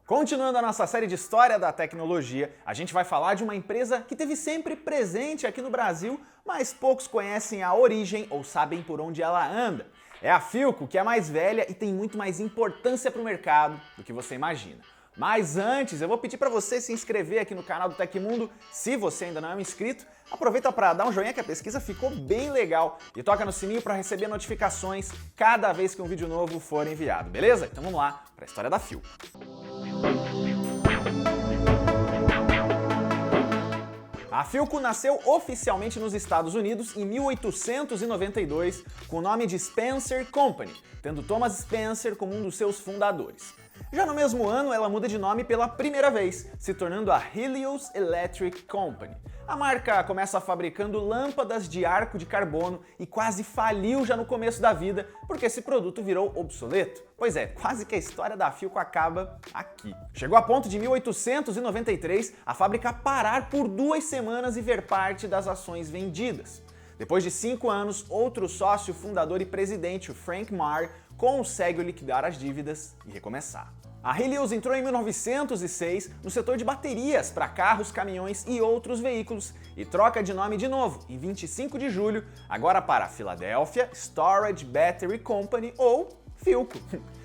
Continuando a nossa série de história da tecnologia, a gente vai falar de uma empresa que esteve sempre presente aqui no Brasil, mas poucos conhecem a origem ou sabem por onde ela anda. É a Philco, que é mais velha e tem muito mais importância para o mercado do que você imagina. Mas antes, eu vou pedir para você se inscrever aqui no canal do Tecmundo. Se você ainda não é um inscrito, aproveita para dar um joinha que a pesquisa ficou bem legal e toca no sininho para receber notificações cada vez que um vídeo novo for enviado, beleza? Então vamos lá para a história da Philco. A Philco nasceu oficialmente nos Estados Unidos em 1892 com o nome de Spencer Company, tendo Thomas Spencer como um dos seus fundadores. Já no mesmo ano, ela muda de nome pela primeira vez, se tornando a Helios Electric Company. A marca começa fabricando lâmpadas de arco de carbono e quase faliu já no começo da vida, porque esse produto virou obsoleto. Pois é, quase que a história da Philco acaba aqui. Chegou a ponto de 1893 a fábrica parar por 2 semanas e ver parte das ações vendidas. Depois de 5 anos, outro sócio, fundador e presidente, o Frank Marr, consegue liquidar as dívidas e recomeçar. A Helios entrou em 1906 no setor de baterias para carros, caminhões e outros veículos e troca de nome de novo em 25 de julho, agora para Philadelphia Storage Battery Company ou Philco.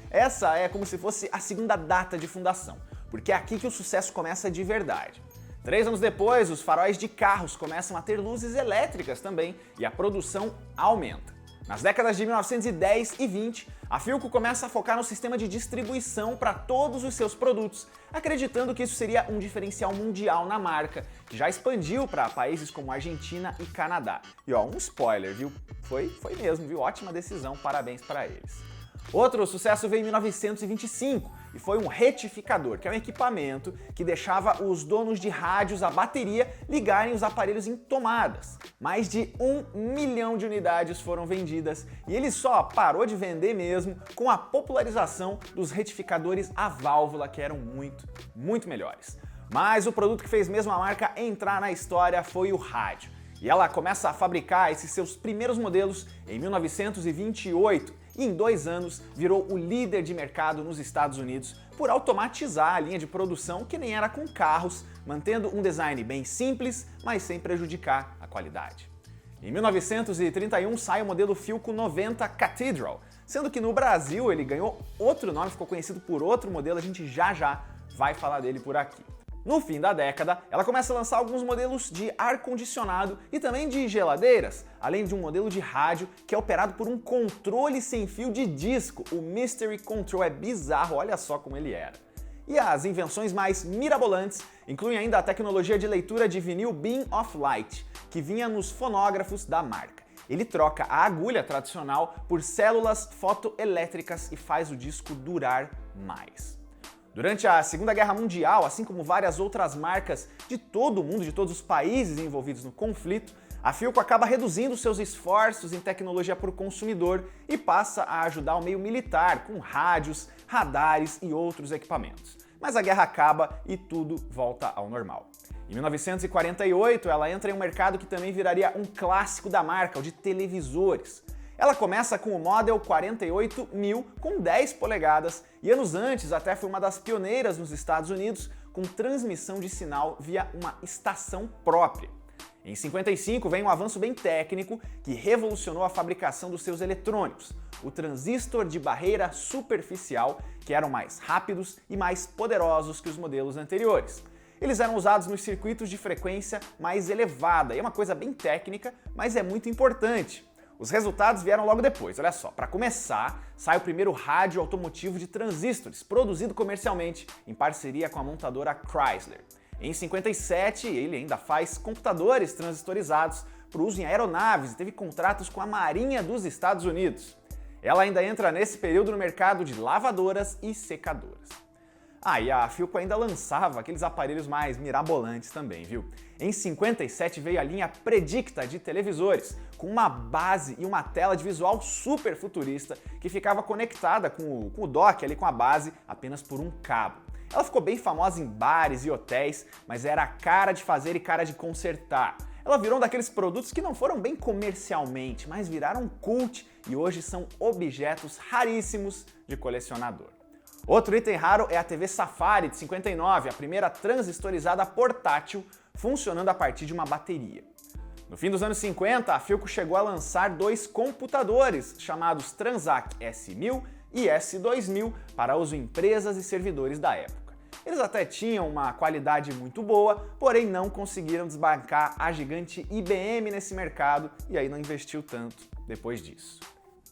Essa é como se fosse a segunda data de fundação, porque é aqui que o sucesso começa de verdade. 3 anos depois, os faróis de carros começam a ter luzes elétricas também e a produção aumenta. Nas décadas de 1910 e 20, a Philco começa a focar no sistema de distribuição para todos os seus produtos, acreditando que isso seria um diferencial mundial na marca, que já expandiu para países como Argentina e Canadá. E ó, um spoiler, viu? Foi mesmo, viu? Ótima decisão, parabéns para eles. Outro sucesso veio em 1925 e foi um retificador, que é um equipamento que deixava os donos de rádios a bateria ligarem os aparelhos em tomadas. Mais de 1 milhão de unidades foram vendidas e ele só parou de vender mesmo com a popularização dos retificadores a válvula, que eram muito melhores. Mas o produto que fez mesmo a marca entrar na história foi o rádio. E ela começa a fabricar esses seus primeiros modelos em 1928 e em 2 anos virou o líder de mercado nos Estados Unidos por automatizar a linha de produção que nem era com carros, mantendo um design bem simples, mas sem prejudicar a qualidade. Em 1931 sai o modelo Philco 90 Cathedral, sendo que no Brasil ele ganhou outro nome, ficou conhecido por outro modelo, a gente já vai falar dele por aqui. No fim da década, ela começa a lançar alguns modelos de ar-condicionado e também de geladeiras, além de um modelo de rádio que é operado por um controle sem fio de disco, o Mystery Control. É bizarro, olha só como ele era. E as invenções mais mirabolantes incluem ainda a tecnologia de leitura de vinil Beam of Light, que vinha nos fonógrafos da marca. Ele troca a agulha tradicional por células fotoelétricas e faz o disco durar mais. Durante a Segunda Guerra Mundial, assim como várias outras marcas de todo o mundo, de todos os países envolvidos no conflito, a Philco acaba reduzindo seus esforços em tecnologia para o consumidor e passa a ajudar o meio militar com rádios, radares e outros equipamentos. Mas a guerra acaba e tudo volta ao normal. Em 1948, ela entra em um mercado que também viraria um clássico da marca, o de televisores. Ela começa com o Model 48000 com 10 polegadas e anos antes até foi uma das pioneiras nos Estados Unidos com transmissão de sinal via uma estação própria. Em 55 vem um avanço bem técnico que revolucionou a fabricação dos seus eletrônicos, o transistor de barreira superficial, que eram mais rápidos e mais poderosos que os modelos anteriores. Eles eram usados nos circuitos de frequência mais elevada, e é uma coisa bem técnica, mas é muito importante. Os resultados vieram logo depois, olha só. Para começar, sai o primeiro rádio automotivo de transistores, produzido comercialmente em parceria com a montadora Chrysler. Em 57, ele ainda faz computadores transistorizados para uso em aeronaves e teve contratos com a Marinha dos Estados Unidos. Ela ainda entra nesse período no mercado de lavadoras e secadoras. E a Philco ainda lançava aqueles aparelhos mais mirabolantes também, viu? Em 57 veio a linha Predicta de televisores, com uma base e uma tela de visual super futurista que ficava conectada com o dock ali com a base apenas por um cabo. Ela ficou bem famosa em bares e hotéis, mas era a cara de fazer e cara de consertar. Ela virou um daqueles produtos que não foram bem comercialmente, mas viraram cult e hoje são objetos raríssimos de colecionador. Outro item raro é a TV Safari de 59, a primeira transistorizada portátil funcionando a partir de uma bateria. No fim dos anos 50, a Philco chegou a lançar dois computadores chamados Transac S1000 e S2000 para uso em empresas e servidores da época. Eles até tinham uma qualidade muito boa, porém não conseguiram desbancar a gigante IBM nesse mercado e aí não investiu tanto depois disso.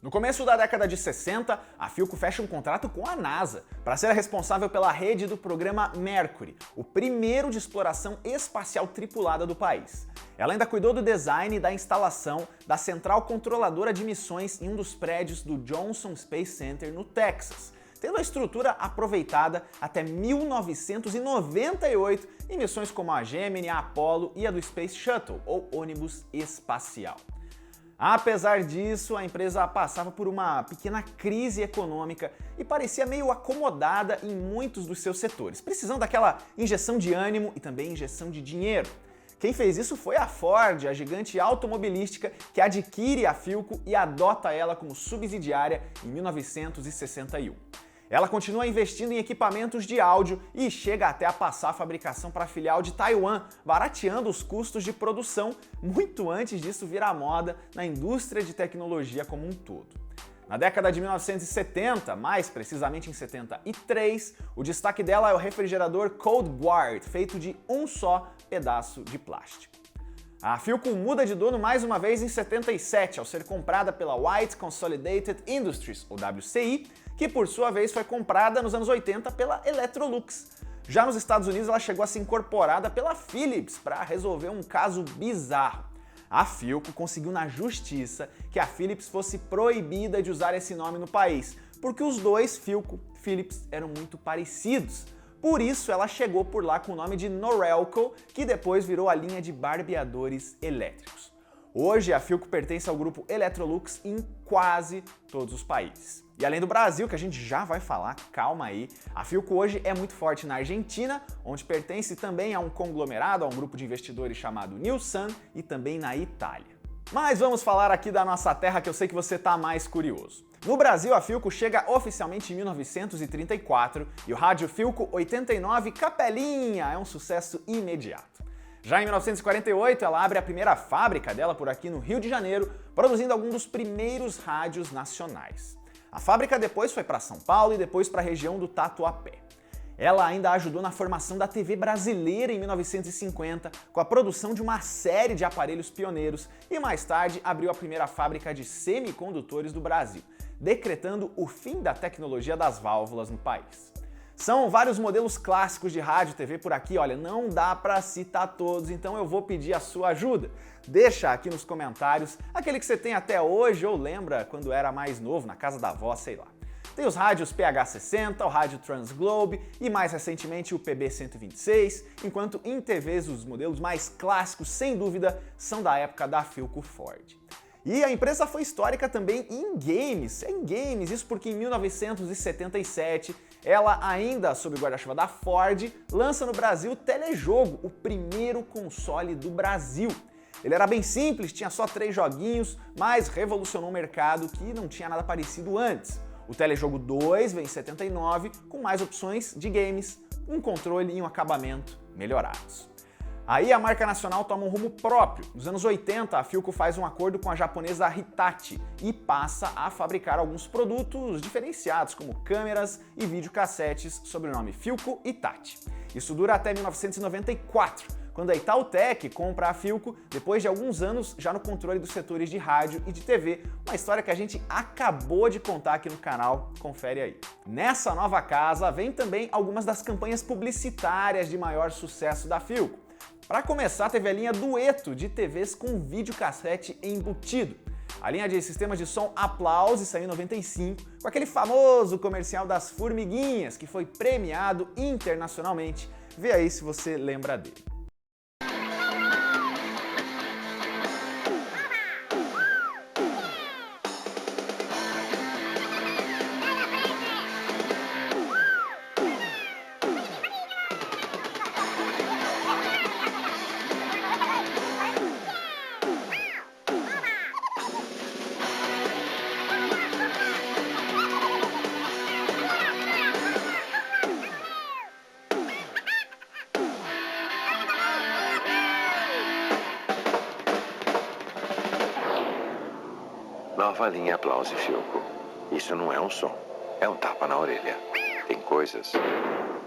No começo da década de 60, a Philco fecha um contrato com a NASA para ser a responsável pela rede do programa Mercury, o primeiro de exploração espacial tripulada do país. Ela ainda cuidou do design e da instalação da central controladora de missões em um dos prédios do Johnson Space Center no Texas, tendo a estrutura aproveitada até 1998 em missões como a Gemini, a Apollo e a do Space Shuttle, ou ônibus espacial. Apesar disso, a empresa passava por uma pequena crise econômica e parecia meio acomodada em muitos dos seus setores, precisando daquela injeção de ânimo e também injeção de dinheiro. Quem fez isso foi a Ford, a gigante automobilística que adquire a Philco e adota ela como subsidiária em 1961. Ela continua investindo em equipamentos de áudio e chega até a passar a fabricação para a filial de Taiwan, barateando os custos de produção muito antes disso virar moda na indústria de tecnologia como um todo. Na década de 1970, mais precisamente em 73, o destaque dela é o refrigerador Cold Guard, feito de um só pedaço de plástico. A Philco muda de dono mais uma vez em 77, ao ser comprada pela White Consolidated Industries, ou WCI, que por sua vez foi comprada nos anos 80 pela Electrolux. Já nos Estados Unidos ela chegou a ser incorporada pela Philips para resolver um caso bizarro. A Philco conseguiu na justiça que a Philips fosse proibida de usar esse nome no país, porque os dois Philco e Philips eram muito parecidos. Por isso ela chegou por lá com o nome de Norelco, que depois virou a linha de barbeadores elétricos. Hoje a Philco pertence ao grupo Electrolux em quase todos os países. E além do Brasil, que a gente já vai falar, calma aí, a Philco hoje é muito forte na Argentina, onde pertence também a um conglomerado, a um grupo de investidores chamado Nilsan, e também na Itália. Mas vamos falar aqui da nossa terra, que eu sei que você está mais curioso. No Brasil, a Philco chega oficialmente em 1934 e o rádio Philco 89 Capelinha é um sucesso imediato. Já em 1948, ela abre a primeira fábrica dela por aqui no Rio de Janeiro, produzindo alguns dos primeiros rádios nacionais. A fábrica depois foi para São Paulo e depois para a região do Tatuapé. Ela ainda ajudou na formação da TV brasileira em 1950, com a produção de uma série de aparelhos pioneiros e mais tarde abriu a primeira fábrica de semicondutores do Brasil, decretando o fim da tecnologia das válvulas no país. São vários modelos clássicos de rádio e TV por aqui, olha, não dá para citar todos, então eu vou pedir a sua ajuda. Deixa aqui nos comentários aquele que você tem até hoje ou lembra quando era mais novo, na casa da avó, sei lá. Tem os rádios PH60, o rádio Transglobe e mais recentemente o PB126, enquanto em TVs os modelos mais clássicos, sem dúvida, são da época da Philco Ford. E a empresa foi histórica também em games, isso porque em 1977, ela ainda sob o guarda-chuva da Ford, lança no Brasil o Telejogo, o primeiro console do Brasil. Ele era bem simples, tinha só 3 joguinhos, mas revolucionou o mercado que não tinha nada parecido antes. O Telejogo 2 vem em 79, com mais opções de games, um controle e um acabamento melhorados. Aí a marca nacional toma um rumo próprio. Nos anos 80, a Philco faz um acordo com a japonesa Hitachi e passa a fabricar alguns produtos diferenciados, como câmeras e videocassetes, sob o nome Philco Hitachi. Isso dura até 1994, quando a Itautec compra a Philco, depois de alguns anos já no controle dos setores de rádio e de TV, uma história que a gente acabou de contar aqui no canal, confere aí. Nessa nova casa vem também algumas das campanhas publicitárias de maior sucesso da Philco. Para começar, teve a linha Dueto de TVs com videocassete embutido. A linha de sistemas de som Applause saiu em 95, com aquele famoso comercial das formiguinhas, que foi premiado internacionalmente. Vê aí se você lembra dele. Nova linha Aplause Filco. Isso não é um som, é um tapa na orelha. Tem coisas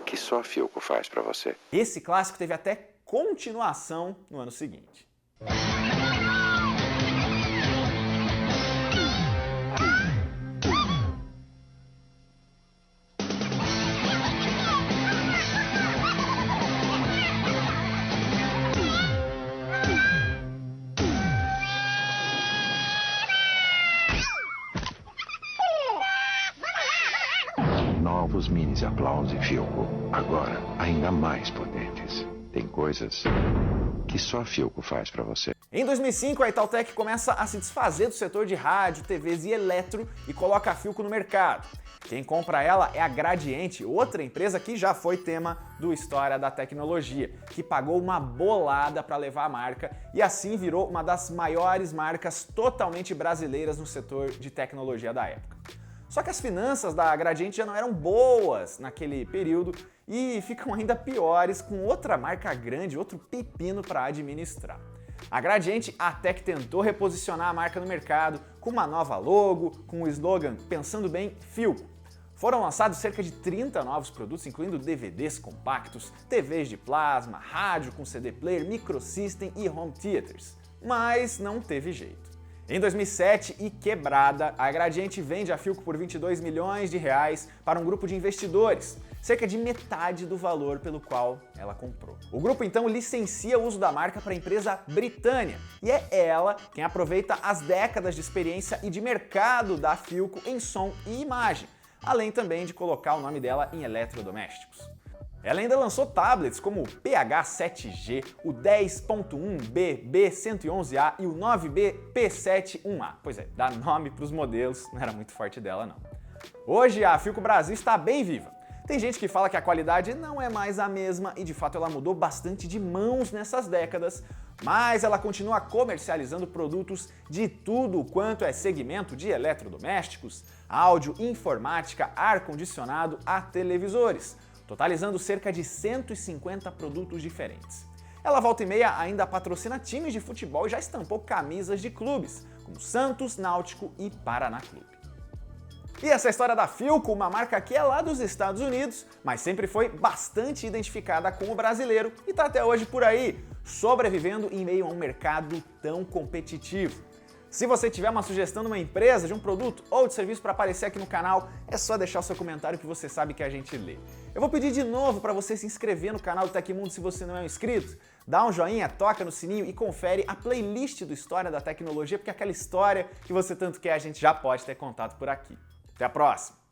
que só a Filco faz pra você. Esse clássico teve até continuação no ano seguinte. Novos minis Aplause Filco. Agora, ainda mais potentes. Tem coisas que só a Filco faz pra você. Em 2005, a Itautec começa a se desfazer do setor de rádio, TVs e eletro e coloca a Filco no mercado. Quem compra ela é a Gradiente, outra empresa que já foi tema do História da Tecnologia, que pagou uma bolada para levar a marca e assim virou uma das maiores marcas totalmente brasileiras no setor de tecnologia da época. Só que as finanças da Gradiente já não eram boas naquele período e ficam ainda piores com outra marca grande, outro pepino para administrar. A Gradiente até que tentou reposicionar a marca no mercado com uma nova logo, com o slogan Pensando Bem, Filco. Foram lançados cerca de 30 novos produtos, incluindo DVDs compactos, TVs de plasma, rádio com CD player, microsystem e home theaters. Mas não teve jeito. Em 2007, e quebrada, a Gradiente vende a Filco por 22 milhões de reais para um grupo de investidores, cerca de metade do valor pelo qual ela comprou. O grupo então licencia o uso da marca para a empresa Britânia, e é ela quem aproveita as décadas de experiência e de mercado da Filco em som e imagem, além também de colocar o nome dela em eletrodomésticos. Ela ainda lançou tablets como o PH7G, o 10.1B B111A e o 9B P71A. Pois é, dar nome para os modelos não era muito forte dela não. Hoje a Filco Brasil está bem viva. Tem gente que fala que a qualidade não é mais a mesma e de fato ela mudou bastante de mãos nessas décadas, mas ela continua comercializando produtos de tudo quanto é segmento de eletrodomésticos, áudio, informática, ar-condicionado a televisores, totalizando cerca de 150 produtos diferentes. Ela volta e meia ainda patrocina times de futebol e já estampou camisas de clubes, como Santos, Náutico e Paraná Clube. E essa história da Filco, uma marca que é lá dos Estados Unidos, mas sempre foi bastante identificada com o brasileiro e está até hoje por aí, sobrevivendo em meio a um mercado tão competitivo. Se você tiver uma sugestão de uma empresa, de um produto ou de serviço para aparecer aqui no canal, é só deixar o seu comentário que você sabe que a gente lê. Eu vou pedir de novo para você se inscrever no canal do Tecmundo se você não é um inscrito. Dá um joinha, toca no sininho e confere a playlist do História da Tecnologia, porque aquela história que você tanto quer a gente já pode ter contado por aqui. Até a próxima!